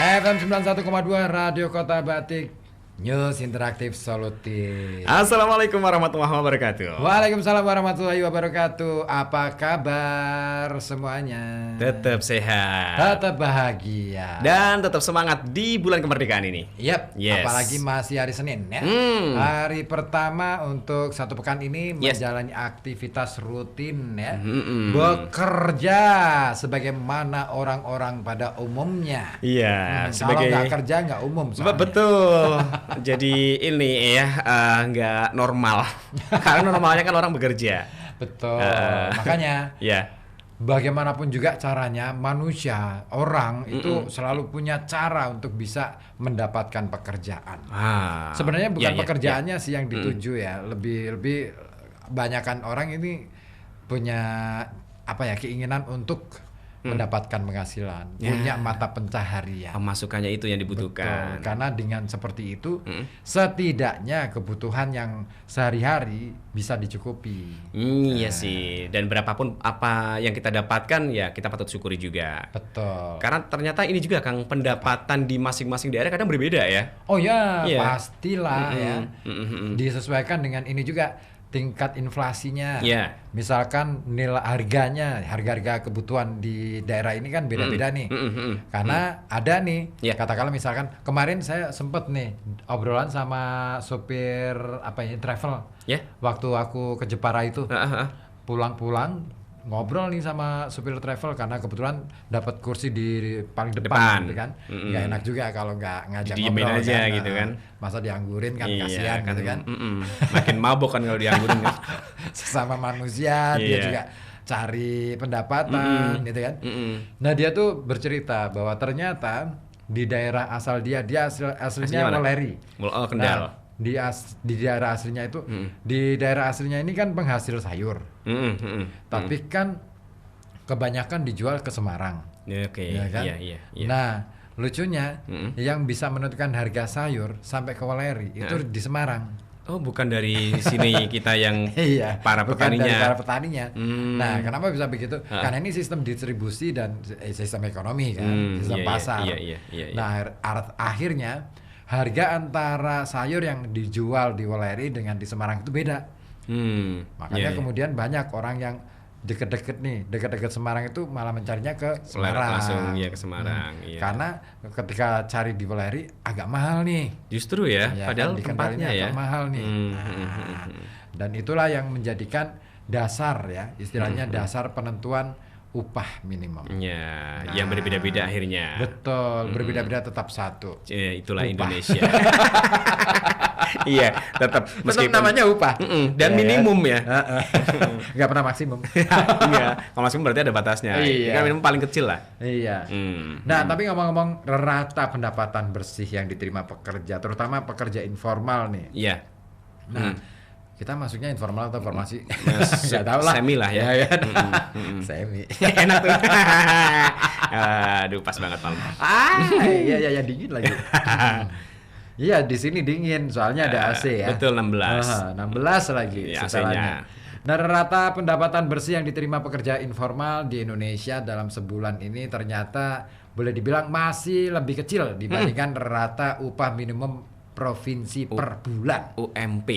FM 91,2 Radio Kota Batik, News Interaktif Solutif. Assalamualaikum warahmatullahi wabarakatuh. Waalaikumsalam warahmatullahi wabarakatuh. Apa kabar semuanya? Tetap sehat, Tetap bahagia dan tetap semangat di bulan kemerdekaan ini. Yap, Yes. apalagi masih hari Senin ya. Hari pertama untuk satu pekan ini Yes. menjalani aktivitas rutin ya. Bekerja sebagaimana orang-orang pada umumnya. Iya, Kalau sebagai nggak kerja nggak umum soalnya. betul. Jadi ini ya nggak normal. Karena normalnya kan orang bekerja. Betul. Makanya Ya. bagaimanapun juga caranya manusia, orang itu selalu punya cara untuk bisa mendapatkan pekerjaan. Sebenarnya bukan Iya, iya, pekerjaannya sih yang dituju ya, lebih banyakan orang ini punya keinginan untuk mendapatkan penghasilan, punya mata pencaharian. Pemasukannya itu yang dibutuhkan. Betul, karena dengan seperti itu setidaknya kebutuhan yang sehari-hari bisa dicukupi. Iya sih. Dan berapapun apa yang kita dapatkan ya kita patut syukuri juga. Betul. Karena ternyata ini juga Kang, pendapatan di masing-masing daerah kadang berbeda ya. Oh ya, Iya. pastilah ya. Disesuaikan dengan ini juga tingkat inflasinya. Iya. Misalkan nilai harga-harga kebutuhan di daerah ini kan beda-beda nih. Karena ada nih, Iya. katakanlah misalkan kemarin saya sempet nih obrolan sama sopir travel. Ya. Waktu aku ke Jepara itu. Pulang-pulang ngobrol nih sama supir travel karena kebetulan dapat kursi di paling depan gitu kan. Nggak enak juga kalau nggak ngajak Didiemin ngobrol aja kan. gitu kan. Masa dianggurin kan Iya, kasihan gitu kan. Makin mabok kan kalau dianggurin kan. Sesama manusia dia Iya. juga cari pendapatan gitu kan. Nah, dia tuh bercerita bahwa ternyata di daerah asal dia aslinya Aslinya mana? Weleri. Oh, Kendal. Nah, di daerah aslinya itu di daerah aslinya ini kan penghasil sayur. Tapi kan kebanyakan dijual ke Semarang. Ya, oke. Ya kan? Iya. Nah, lucunya yang bisa menentukan harga sayur sampai ke Weleri itu di Semarang. Oh, bukan dari sini kita yang Iya, para bukan dari petaninya. para petaninya. Nah, kenapa bisa begitu? Karena ini sistem distribusi dan sistem ekonomi kan, sistem Iya, pasar. iya. Nah, akhirnya harga antara sayur yang dijual di Weleri dengan di Semarang itu beda. Makanya Iya. kemudian banyak orang yang dekat-dekat Semarang itu malah mencarinya ke Semarang. Langsung ya ke Semarang. Iya. Karena ketika cari di Weleri agak mahal nih. Justru ya, Ya padahal kan, di tempatnya Kendalnya ya. agak mahal nih. Nah, dan itulah yang menjadikan dasar ya, istilahnya dasar penentuan upah minimum. Ya, yang berbeda-beda akhirnya. Betul, berbeda-beda tetap satu. Itulah Upah. Indonesia. Iya, tetap Meskipun namanya upah. dan Ya, minimum ya. Nggak pernah maksimum. Iya, kalau maksimum berarti ada batasnya. Iya. Kan minimum paling kecil lah. Iya. Nah, tapi ngomong-ngomong rata pendapatan bersih yang diterima pekerja, terutama pekerja informal nih. Iya. Nah, kita masuknya informal atau formasi? Nggak tahu lah. Semi lah ya. Semi. Enak tuh. Aduh, pas banget malam. Iya, dingin lagi. Iya, di sini dingin, soalnya ada AC ya. Betul, 16. 16 lagi Iya, setelahnya. Nah, rata pendapatan bersih yang diterima pekerja informal di Indonesia dalam sebulan ini ternyata boleh dibilang masih lebih kecil dibandingkan rata upah minimum provinsi per bulan. UMP.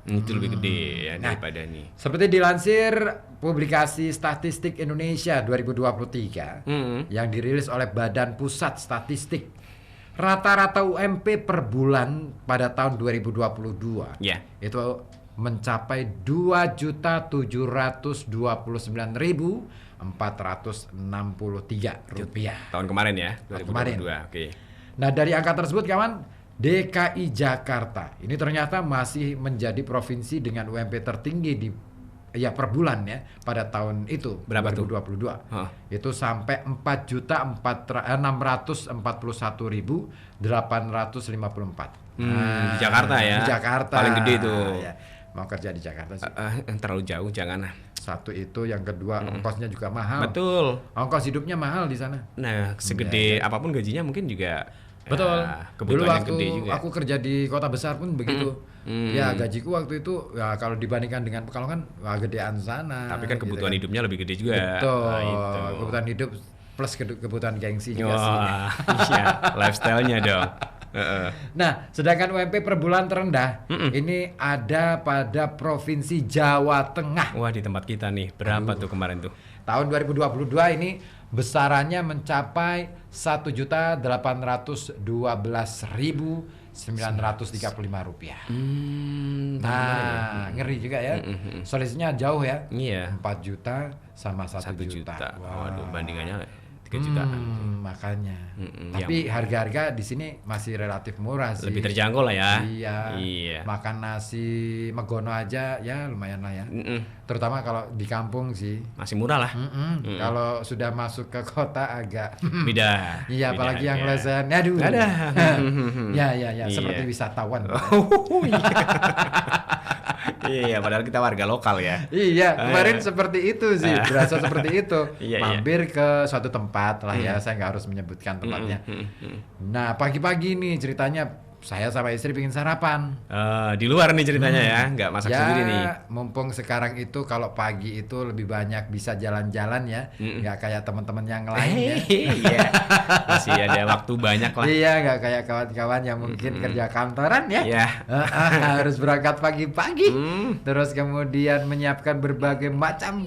Itu lebih gede ya daripada nih. Seperti dilansir publikasi Statistik Indonesia 2023 yang dirilis oleh Badan Pusat Statistik, rata-rata UMP per bulan pada tahun 2022 Ya. itu mencapai 2.729.463 rupiah. Tahun kemarin ya, Tahun 2022. kemarin. Oke. Nah, dari angka tersebut kawan, DKI Jakarta ini ternyata masih menjadi provinsi dengan UMP tertinggi per bulan ya pada tahun itu. Berapa tuh? 2022. Hah. Itu sampai 4.641.854. Di Jakarta ya. Di Jakarta. Paling gede tuh. Ya, mau kerja di Jakarta sih. Terlalu jauh jangan lah. Satu itu, yang kedua ongkosnya juga mahal. Betul. Ongkos hidupnya mahal di sana. Nah, segede apapun gajinya mungkin juga Betul. Dulu kebutuhan yang waktu gede juga. aku kerja di kota besar pun begitu. Ya gajiku waktu itu ya kalau dibandingkan dengan Pekalongan wah gedean sana. Tapi kan gitu kebutuhan hidupnya lebih gede juga. Betul. Nah, itu. Kebutuhan hidup plus kebutuhan gengsi juga sih. Wah, iya, lifestyle-nya dong. Heeh. Nah, sedangkan UMP per bulan terendah ini ada pada Provinsi Jawa Tengah. Wah, di tempat kita nih, berapa tuh kemarin tuh? Tahun 2022 ini besarannya mencapai 1.812.935 rupiah. Nah, ngeri juga ya. Selisihnya jauh ya. Iya. 4 juta sama 1 juta. Waduh, bandingannya 3 jutaan. Makanya. Yang Tapi harga-harga di sini masih relatif murah sih. lebih terjangkau lah ya. Iya. Makan nasi megono aja ya lumayan lah ya. Terutama kalau di kampung sih. Masih murah lah. Kalau sudah masuk ke kota agak Beda. iya, Beda apalagi yang harga. lesehan. Aduh. Ada. Ya, Iya. seperti wisatawan. Oh, iya. Iya, padahal kita warga lokal ya. Iya, kemarin seperti itu sih, berasa seperti itu. Iya, Mampir ke suatu tempat lah ya, saya nggak harus menyebutkan tempatnya. Nah, pagi-pagi nih ceritanya saya sama istri bikin sarapan. Di luar nih ceritanya ya, nggak masak sendiri nih. Mumpung sekarang itu kalau pagi itu lebih banyak bisa jalan-jalan ya, nggak kayak teman-teman yang lain ya. Iya, masih ada waktu banyak lah. Iya, nggak kayak kawan-kawan yang mungkin kerja kantoran ya. Iya. Harus berangkat pagi-pagi, terus kemudian menyiapkan berbagai macam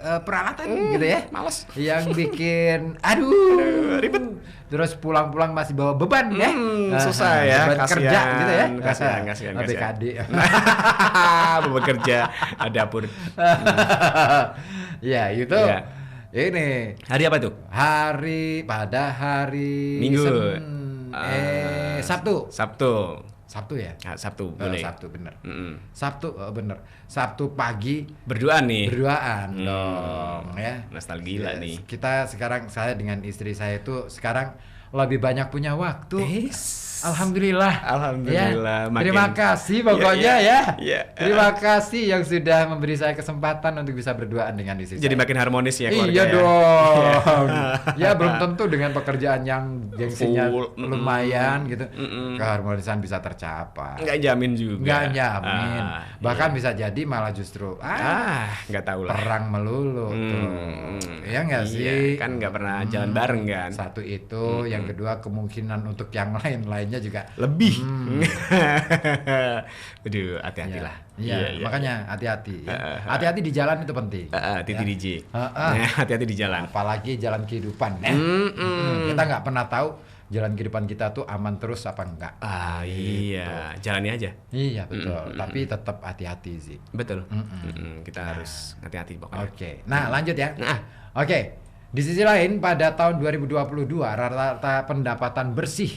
peralatan gitu ya. Males. Yang bikin aduh ribet. Terus pulang-pulang masih bawa beban ya. Susah ya, beban kasihan, kerja gitu ya. kasihan. BKD. Beban kerja, dapur. Ya, itu. Iya. Ini Hari apa tuh? pada hari Minggu. Sabtu. Sabtu ya? Sabtu, Oh, boleh. Sabtu bener. Sabtu bener. Sabtu pagi Berduaan nih. berduaan dong ya. Nostalgia nih. Kita sekarang, saya dengan istri saya itu sekarang lebih banyak punya waktu. Alhamdulillah. Alhamdulillah. Ya. Terima kasih pokoknya ya. Iya. Terima kasih yang sudah memberi saya kesempatan untuk bisa berduaan dengan istri Jadi saya. makin harmonis ya keluarga Iya ya. dong. Ya belum tentu dengan pekerjaan yang gengsinya Full, lumayan gitu, keharmonisan bisa tercapai. Nggak jamin juga. Nggak jamin. Bahkan iya. bisa jadi malah justru nggak tahu lah. perang melulu tuh. Iya nggak sih? Iya, kan nggak pernah jalan bareng kan. Satu itu, yang kedua kemungkinan untuk yang lainnya juga Lebih. Aduh, hati-hati lah. Iya, makanya hati-hati. Ya. Hati-hati di jalan itu penting. Titi Ya. DJ. Heeh. Hati-hati di jalan. Apalagi jalan kehidupan ya. Kita nggak pernah tahu jalan kehidupan kita tuh aman terus apa enggak. Iya, jalani aja. Iya betul, tapi tetap hati-hati sih. Betul. Kita harus hati-hati pokoknya. Oke. Nah, lanjut ya. Oke. Di sisi lain pada tahun 2022 rata-rata pendapatan bersih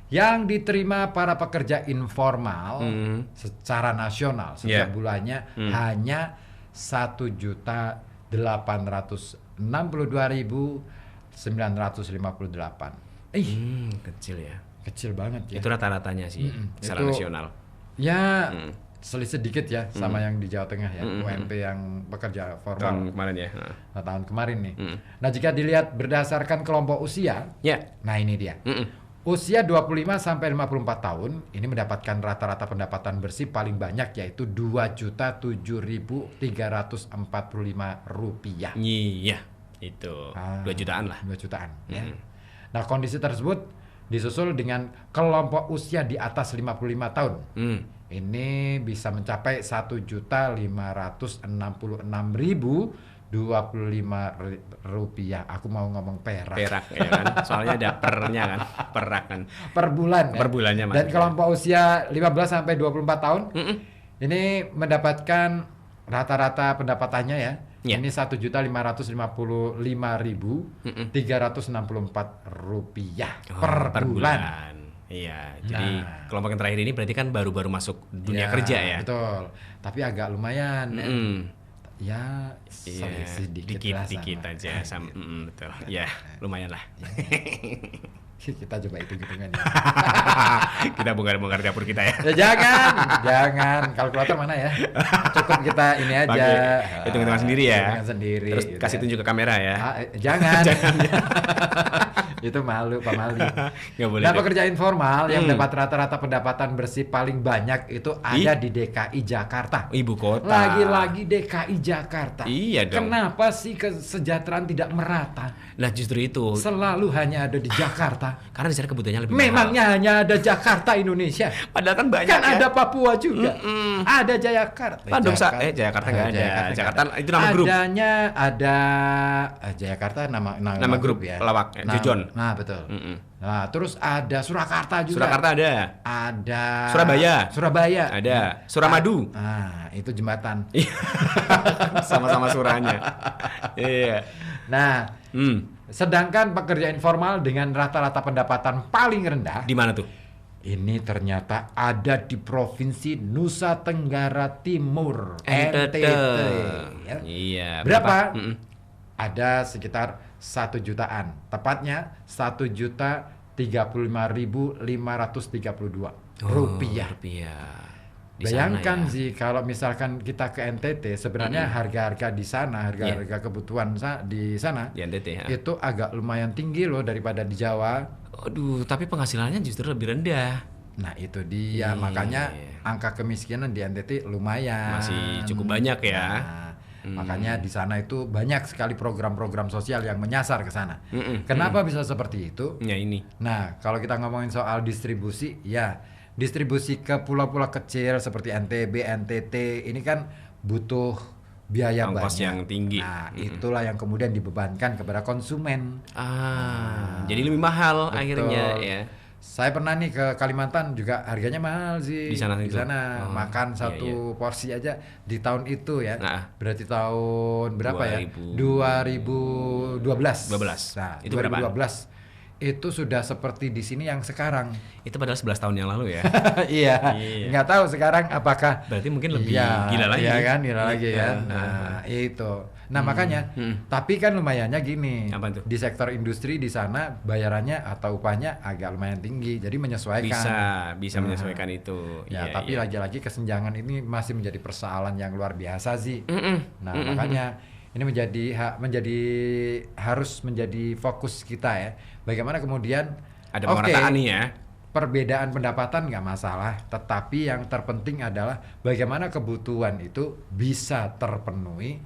yang diterima para pekerja informal secara nasional setiap bulannya hanya 1.862.958. Kecil ya. Kecil banget ya. Itu rata-ratanya sih secara Itu- nasional. Ya, selisih sedikit ya sama yang di Jawa Tengah ya, UMP yang pekerja Tahun formal kemarin ya. tahun kemarin nih. Nah, jika dilihat berdasarkan kelompok usia, Ya. nah ini dia. Usia 25 sampai 54 tahun ini mendapatkan rata-rata pendapatan bersih paling banyak yaitu Rp2.007.345. Iya, itu 2 jutaan lah. 2 jutaan ya. Nah, kondisi tersebut disusul dengan kelompok usia di atas 55 tahun. Ini bisa mencapai 1.566.025 rupiah. Aku mau ngomong perak. Perak ya kan. Soalnya ada pernya kan. Perak kan. Per bulan ya. Per bulannya, Dan Mas. kelompok usia 15 sampai 24 tahun ini mendapatkan rata-rata pendapatannya ya. Ini 1.555.364 rupiah per bulan. Iya, jadi kelompok yang terakhir ini berarti kan baru-baru masuk dunia Ya, kerja ya. Betul. Tapi agak lumayan. Ya, Iya, sedikit lah dikit sama. aja betul. Ya, lumayan lah. Kita coba hitung-hitungan ya. Kita bongkar-bongkar dapur kita ya. Ya jangan. Kalkulator mana ya? Cukup kita ini aja. Pakai hitung-hitungan sendiri ya. Hitungan sendiri. Terus gitu kasih ya. tunjuk ke kamera ya. Jangan. Itu malu Pak Mali. Nggak boleh Nah, dong. pekerja informal yang dapat rata-rata pendapatan bersih paling banyak itu ada di DKI Jakarta. Ibu kota. Lagi-lagi DKI Jakarta. Iya dong. Kenapa sih kesejahteraan tidak merata? Nah justru itu. Selalu hanya ada di Jakarta. Karena di sana kebutuhannya lebih mahal. Memangnya hanya ada Jakarta Indonesia? Padahal kan banyak Kan ya. ada Papua juga. Ada Jakarta. Bandung, Jakarta nggak ada. Jakarta nggak ada. itu nama grup. Adanya ada Jakarta nama grup ya. lawak, Jojon. Nah, betul. Nah, terus ada Surakarta juga. Surakarta ada. Ada Surabaya. Ada. Suramadu. Nah, itu jembatan. Sama-sama suranya. Iya. Nah, sedangkan pekerja informal dengan rata-rata pendapatan paling rendah Di mana tuh? ini ternyata ada di Provinsi Nusa Tenggara Timur, NTT. ya. Iya. Berapa? Ada sekitar 1 jutaan, tepatnya 1.035.532 rupiah. Di Bayangkan sana, ya. sih kalau misalkan kita ke NTT, sebenarnya harga-harga di sana, harga-harga kebutuhan di sana Di NTT ya. itu agak lumayan tinggi loh daripada di Jawa. Aduh, tapi penghasilannya justru lebih rendah. Nah itu dia, Iya. makanya angka kemiskinan di NTT lumayan. Masih cukup banyak ya. Nah, makanya di sana itu banyak sekali program-program sosial yang menyasar ke sana. Kenapa bisa seperti itu? Ya ini. Nah, kalau kita ngomongin soal distribusi, ya distribusi ke pulau-pulau kecil seperti NTB, NTT ini kan butuh biaya Ongkos banyak. yang tinggi. Nah, itulah yang kemudian dibebankan kepada konsumen. Jadi lebih mahal Betul. akhirnya ya. Saya pernah nih ke Kalimantan juga harganya mahal sih. Di sana itu? Makan Iya, satu porsi aja di tahun itu ya. Nah. Berarti tahun berapa 2012. 12. Nah, Itu berapa? 2012 itu sudah seperti di sini yang sekarang. Itu padahal 11 tahun yang lalu ya. Iya. Nggak tahu sekarang apakah Berarti mungkin lebih iya, gila lagi. Iya kan, gila lagi Iya. kan. Nah, itu. Nah, makanya tapi kan lumayannya gini. Apa tuh? Di sektor industri di sana bayarannya atau upahnya agak lumayan tinggi. Jadi menyesuaikan. Bisa menyesuaikan itu. Ya, Iya, tapi iya. lagi-lagi kesenjangan ini masih menjadi persoalan yang luar biasa sih. Nah, makanya ini harus menjadi fokus kita ya. Bagaimana kemudian Ada pemerataan nih ya. perbedaan pendapatan nggak masalah, tetapi yang terpenting adalah bagaimana kebutuhan itu bisa terpenuhi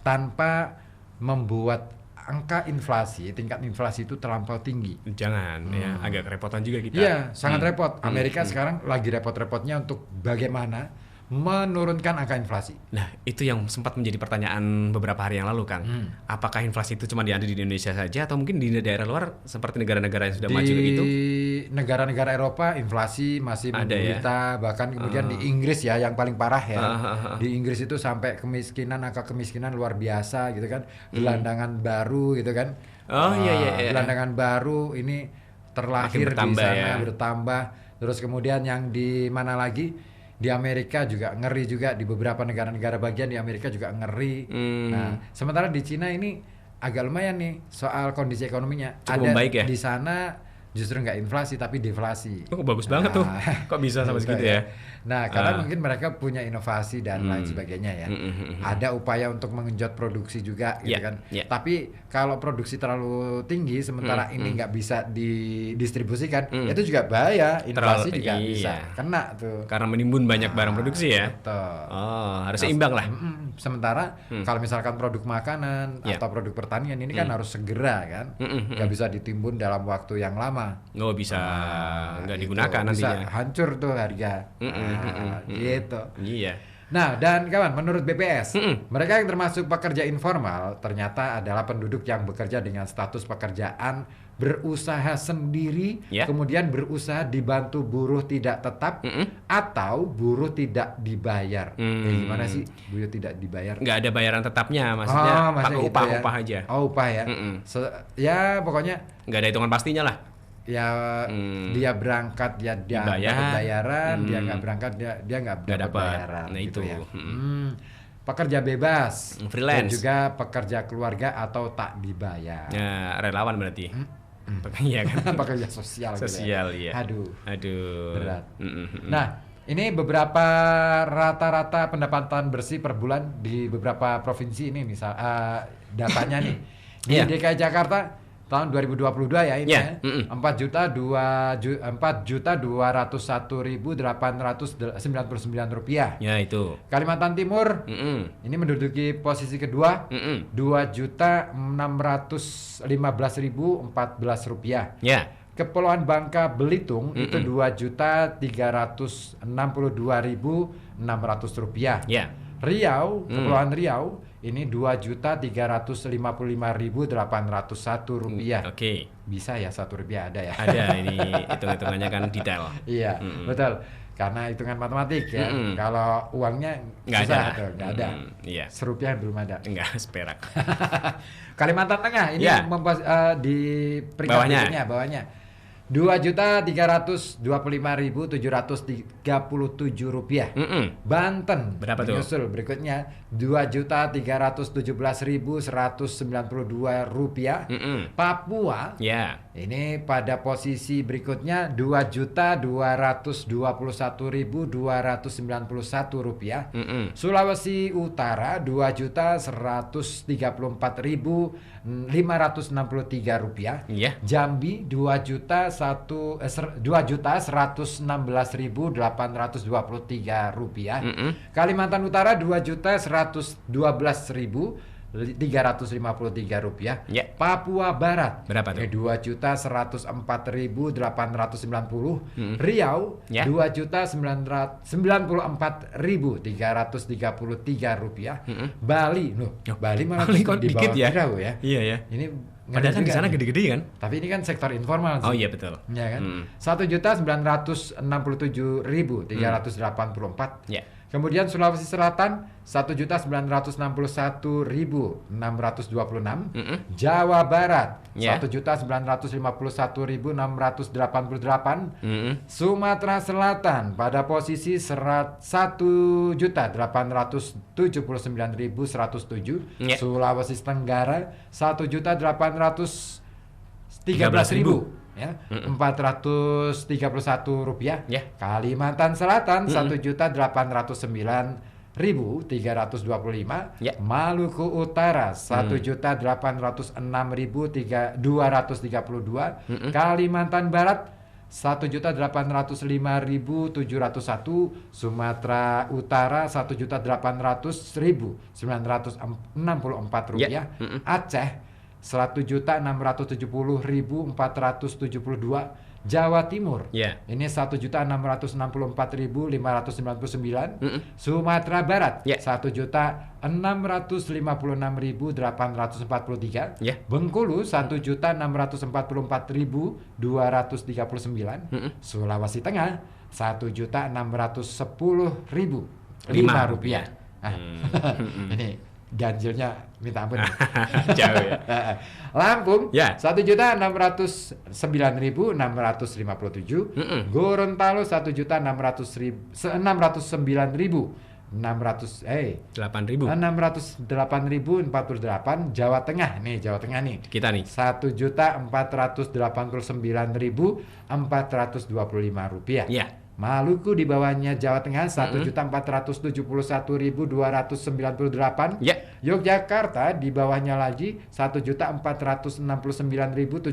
tanpa membuat angka inflasi, tingkat inflasi itu terlampau tinggi. Jangan ya, agak kerepotan juga kita. Iya, sangat repot. Amerika sekarang lagi repot-repotnya untuk bagaimana menurunkan angka inflasi. Nah, itu yang sempat menjadi pertanyaan beberapa hari yang lalu, Kang. Apakah inflasi itu cuma ada di Indonesia saja atau mungkin di daerah luar seperti negara-negara yang sudah maju gitu? Di negara-negara Eropa inflasi masih Ada ya? menderita, bahkan kemudian di Inggris ya yang paling parah ya. Di Inggris itu sampai angka kemiskinan luar biasa gitu kan. Gelandangan baru gitu kan. Oh, iya. Gelandangan baru ini terlahir di bertambah sana ya. bertambah. Terus kemudian yang di mana lagi? Di Amerika juga ngeri juga, di beberapa negara-negara bagian di Amerika juga ngeri. Nah, sementara di Cina ini agak lumayan nih soal kondisi ekonominya. Cukup membaik ya? Di sana justru nggak inflasi tapi deflasi. Oh, bagus banget tuh. Kok bisa sampai segitu ya? Nah, karena mungkin mereka punya inovasi dan lain sebagainya ya. Ada upaya untuk mengenjot produksi juga gitu kan. Tapi kalau produksi terlalu tinggi sementara ini nggak bisa didistribusikan, itu juga bahaya. Inflasi juga bisa kena tuh. Karena menimbun banyak barang produksi ya. Betul. Oh, harus seimbang lah. Sementara kalau misalkan produk makanan atau produk pertanian ini kan harus segera kan, nggak bisa ditimbun dalam waktu yang lama. Nggak bisa, nggak Itu digunakan bisa nantinya. hancur tuh harga. Gitu. Iya. Nah, dan kawan, menurut BPS, mereka yang termasuk pekerja informal ternyata adalah penduduk yang bekerja dengan status pekerjaan berusaha sendiri, kemudian berusaha dibantu buruh tidak tetap atau buruh tidak dibayar. Gimana sih buruh tidak dibayar? Nggak ada bayaran tetapnya, maksudnya pakai gitu upah-upah ya. aja. Oh, upah ya. Ya, pokoknya Nggak ada hitungan pastinya lah. ya dia berangkat dia Dibayar. dapat bayaran, dia nggak berangkat dia nggak dapat dapat. bayaran. Nah, gitu itu. ya. Pekerja bebas, dan Freelance. juga pekerja keluarga atau tak dibayar. Ya, relawan berarti. Iya kan? Pekerja sosial. Sosial, gitu ya. iya. Aduh, Berat. Nah, ini beberapa rata-rata pendapatan bersih per bulan di beberapa provinsi ini, misal datanya nih di DKI Jakarta tahun 2022 ya ini Ya, ya. 4.201.899 rupiah. Ya itu. Kalimantan Timur Mm-mm. ini menduduki posisi kedua, Mm-mm. 2.615.014 rupiah. Ya. Kepulauan Bangka Belitung itu 2.362.600 rupiah. Ya. Riau, Kepulauan Riau ini 2.355.801 rupiah. Oke. Bisa ya 1 rupiah ada ya? Ada ini hitung-hitungannya kan detail. Iya, betul. Karena hitungan matematik ya. Kalau uangnya Nggak susah ada. tuh, nggak ada. Iya. Serupiah belum ada. Enggak, seperak. Kalimantan Tengah ini Ya. di peringkat Bawahnya. berikutnya, bawahnya 2.325.737 rupiah. Banten Berapa tuh? menyusul berikutnya 2.317.192 rupiah. Papua Ya. ini pada posisi berikutnya 2.221.291 rupiah. Sulawesi Utara 2.134.563 rupiah. Iya. Jambi 2.116.823 rupiah. Kalimantan Utara 2.112.353 rupiah. Ya. Papua Barat Berapa tuh? 2.104.890. Riau Ya. 2.094.333 rupiah. Bali, Bali malah Bali kok di dikit bawah ya? Riau ya. Iya ya. Ini Padahal kan di sana nih. gede-gede kan? Tapi ini kan sektor informal sih. Oh iya betul. Ya kan? 1.967.384. Ya. Kemudian Sulawesi Selatan 1.961.626. Jawa Barat Ya. 1.951.688. Sumatera Selatan pada posisi 1.879.107. Ya. Sulawesi Tenggara 1.813.000 ya, 431 rupiah. Ya. Kalimantan Selatan 1.809.325. Ya. Maluku Utara 1.806.232. Kalimantan Barat 1.805.701. Sumatera Utara 1.800.964 rupiah. Aceh 1.670.472. Jawa Timur Ya. ini 1.664.599. Sumatera Barat Ya. 1.656.843. Ya. Bengkulu 1.644.239. Sulawesi Tengah 1.610.005 rupiah. Ini ganjilnya minta ampun. Jauh ya. Lampung Ya. 1.609.657. Gorontalo 608.048. Jawa Tengah nih, Kita nih. 1.489.425 rupiah. Ya. Maluku di bawahnya Jawa Tengah 1.471.298. Ya. Yogyakarta di bawahnya lagi 1.469.717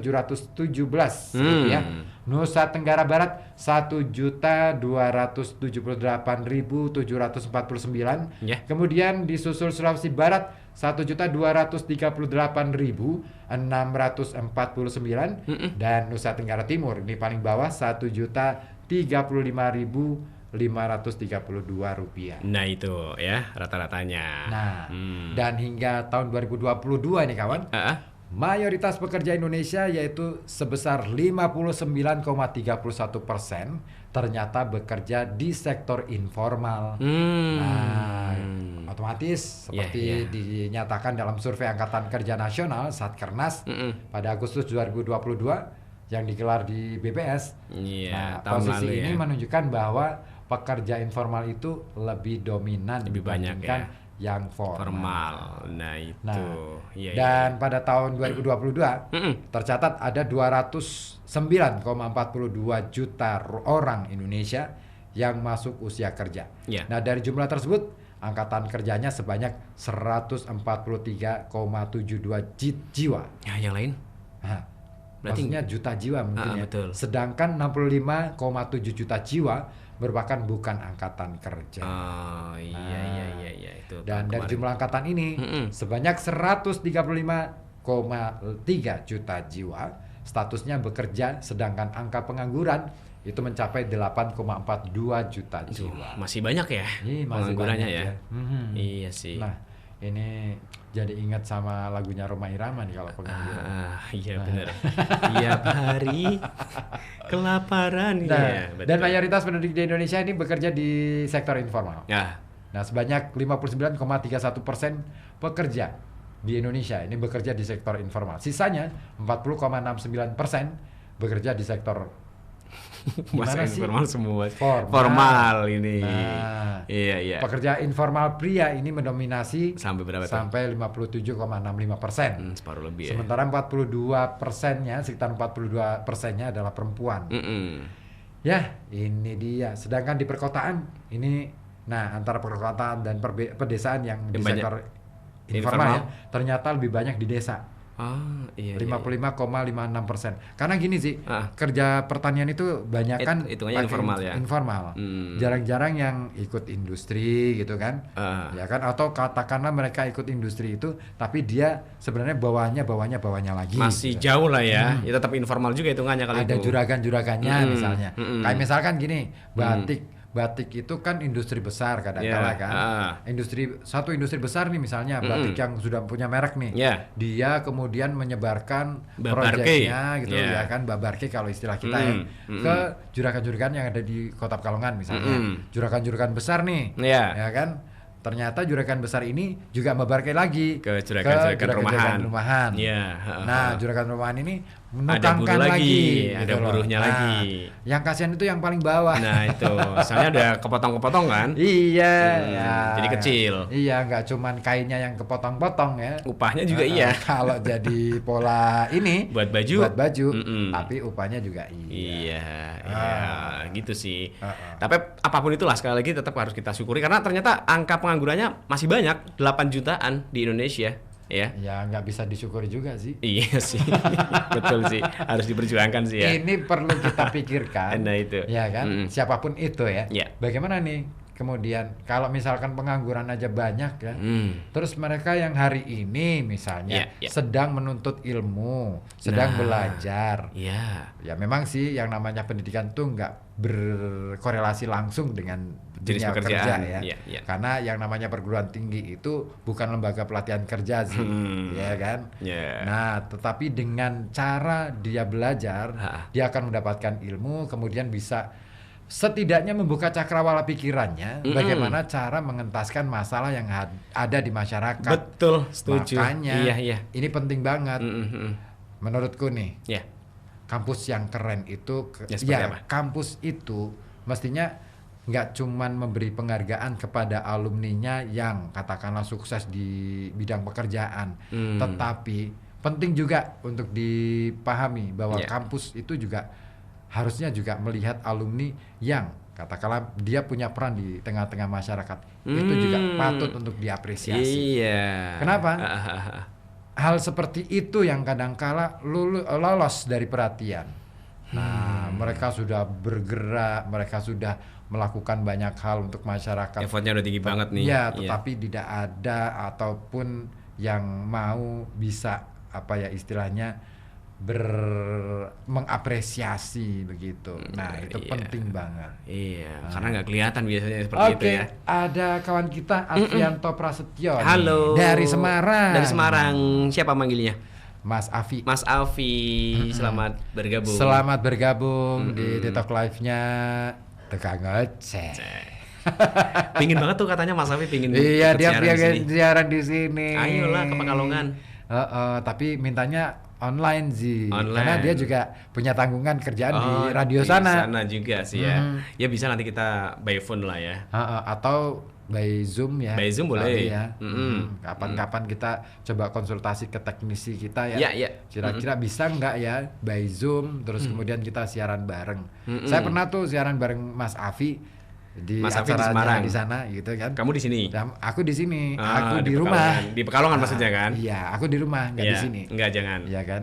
rupiah. Nusa Tenggara Barat 1.278.749. Ya. Kemudian disusul Sulawesi Barat 1.238.649 dan Nusa Tenggara Timur ini paling bawah 1.035.532 rupiah. Nah itu ya rata-ratanya. Nah, dan hingga tahun 2022 ini kawan, mayoritas pekerja Indonesia yaitu sebesar 59,31% ternyata bekerja di sektor informal. Nah, otomatis seperti dinyatakan dalam survei Angkatan Kerja Nasional Satkernas pada Agustus 2022 yang digelar di BPS. Iya, Nah, tahun posisi lalu ini ya. menunjukkan bahwa pekerja informal itu lebih dominan Lebih banyak dibandingkan ya. yang formal. Nah itu. Nah, Iya, dan pada tahun 2022 tercatat ada 209,42 juta orang Indonesia yang masuk usia kerja. Iya. Nah, dari jumlah tersebut angkatan kerjanya sebanyak 143,72 jiwa. Ya yang lain? Nah, Berarti- maksudnya juta jiwa mungkin ya. betul. Sedangkan 65,7 juta jiwa merupakan bukan angkatan kerja. Oh iya itu. Dan dari kemarin. jumlah angkatan ini sebanyak 135,3 juta jiwa statusnya bekerja, sedangkan angka pengangguran itu mencapai 8,42 juta jiwa. Masih banyak ya Masih penganggurannya banyak ya. Iya sih. Nah, ini jadi ingat sama lagunya Rhoma Irama nih kalau pengangguran. Iya benar. Tiap hari kelaparan Nah, ya. dan mayoritas penduduk di Indonesia ini bekerja di sektor informal. Ya. Nah, sebanyak 59,31% pekerja di Indonesia ini bekerja di sektor informal. Sisanya 40,69% bekerja di sektor Masa gimana sih? informal semua. Formal. Formal ini. Nah, Iya. pekerja informal pria ini mendominasi Sampai berapa tuh? sampai 57,65%. Separuh lebih ya. Sementara 42%-nya, sekitar 42%-nya adalah perempuan. Ya, ini dia. Sedangkan di perkotaan ini, nah antara perkotaan dan pedesaan yang di banyak sektor informal ya, informal. ternyata lebih banyak di desa. Iya. 55,56%. Karena gini sih, kerja pertanian itu banyak kan hitungannya pakai informal ya? Informal. Jarang-jarang yang ikut industri gitu kan. Ya kan, atau katakanlah mereka ikut industri itu tapi dia sebenarnya bawahnya lagi. Masih gitu. jauh lah ya. Ya tetap informal juga hitungannya kali Ada itu. juragan-juragannya misalnya. Kayak misalkan gini, batik itu kan industri besar kadang-kala kan. Satu industri besar nih misalnya batik yang sudah punya merek nih. Dia kemudian menyebarkan proyeknya gitu ya kan, babarke kalau istilah kita ya, ke juragan-juragan yang ada di Kota Pekalongan misalnya. Juragan-juragan besar nih. Ya kan? Ternyata juragan besar ini juga membarkai lagi ke juragan-juragan rumahan. Nah, juragan rumahan ini ada buruh menukankan lagi, ada gitu loh. buruhnya Nah, lagi. yang kasihan itu yang paling bawah. Nah itu, soalnya ada kepotong-kepotong kan? Iya. Ya. Jadi kecil. Iya, nggak cuman kainnya yang kepotong-potong ya. Upahnya juga iya. Kalau jadi pola ini buat baju, tapi upahnya juga iya. Iya, gitu sih. Tapi apapun itulah sekali lagi tetap harus kita syukuri karena ternyata angka penganggurannya masih banyak, 8 jutaan di Indonesia. Ya nggak bisa disyukuri juga sih. Iya sih. Betul sih, harus diperjuangkan sih ya. Ini perlu kita pikirkan. Nah itu ya kan, siapapun itu ya. Bagaimana nih kemudian kalau misalkan pengangguran aja banyak ya, terus mereka yang hari ini misalnya sedang menuntut ilmu, sedang belajar. Ya memang sih yang namanya pendidikan tuh nggak berkorelasi langsung dengan dunia kerja ya. Karena yang namanya perguruan tinggi itu bukan lembaga pelatihan kerja sih, ya kan. Nah, tetapi dengan cara dia belajar, dia akan mendapatkan ilmu, kemudian bisa setidaknya membuka cakrawala pikirannya, bagaimana cara mengentaskan masalah yang ada di masyarakat. Betul, setuju. Makanya ini penting banget, menurutku nih. Kampus yang keren itu, kampus itu mestinya nggak cuman memberi penghargaan kepada alumninya yang katakanlah sukses di bidang pekerjaan, tetapi penting juga untuk dipahami bahwa kampus itu juga harusnya juga melihat alumni yang katakanlah dia punya peran di tengah-tengah masyarakat, itu juga patut untuk diapresiasi. Kenapa? Hal seperti itu yang kadangkala lolos dari perhatian. Nah, mereka sudah bergerak, mereka sudah melakukan banyak hal untuk masyarakat. Effortnya udah tinggi banget nih. Tetapi tidak ada ataupun yang mau bisa istilahnya mengapresiasi begitu. Nah, itu penting banget. Karena nggak kelihatan biasanya seperti itu ya. Ada kawan kita Alfianto Prasetyo. Halo. Dari Semarang. Dari Semarang. Siapa manggilnya? Mas Afi. Mas Afi, selamat bergabung. Selamat bergabung di TikTok Live-nya Tukang Ngoceh. Pingin banget tuh katanya Mas Afi pingin. Iya, dia pengen siaran di sini. Ayolah ke Pekalongan. Tapi mintanya online sih. Online. Karena dia juga punya tanggungan kerjaan di radio sana. Di sana juga sih ya. Ya bisa nanti kita by phone lah ya. Atau by Zoom ya. By Zoom boleh ya. Kapan-kapan kita coba konsultasi ke teknisi kita ya. Kira-kira bisa nggak ya by Zoom terus kemudian kita siaran bareng. Saya pernah tuh siaran bareng Mas Afi. di Mas Afif di acaranya Semarang. di sana gitu kan. Kamu di sini. Aku di sini, Ah, aku di di rumah. Pekalongan. Di Pekalongan maksudnya kan? Iya, aku di rumah, nggak di Iya, sini. Enggak, jangan. Iya kan.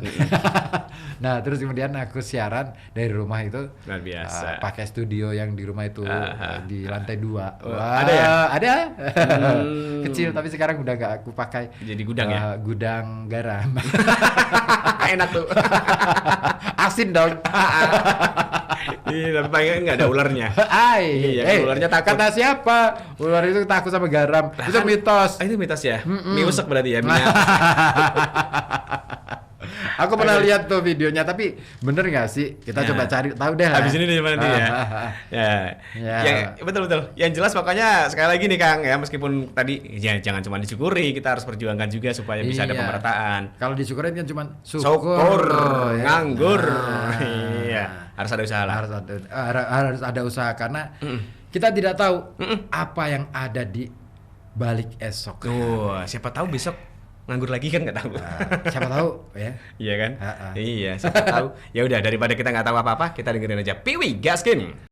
Nah, terus kemudian aku siaran dari rumah itu. Luar biasa. Pakai studio yang di rumah itu di lantai 2. Ada ya? Ada. Kecil tapi sekarang udah nggak aku pakai. Jadi gudang ya? Gudang garam. Enak tuh. Asin dong. Iya, tapi paling nggak ada ularnya. Iya, ularnya takut. Kata siapa? Ular itu takut sama garam. Itu mitos. Itu mitos ya? Mie usek berarti ya? Aku pernah lihat tuh videonya, tapi bener nggak sih? Kita coba cari tahu deh. Habis ini di mana nih ya? Ya, betul. Yang jelas pokoknya sekali lagi nih Kang ya, meskipun tadi ya jangan cuma disyukuri, kita harus perjuangkan juga supaya bisa ada pemerataan. Kalau disyukurin kan cuma syukur, ya. nganggur. Iya, harus ada usaha lah. Harus ada usaha karena kita tidak tahu apa yang ada di balik esok. Siapa tahu besok nganggur lagi kan, nggak tahu. Siapa tahu ya. Iya kan? Iya, siapa tahu. Ya udah, daripada kita nggak tahu apa-apa, kita dengerin aja Piwi Gaskin.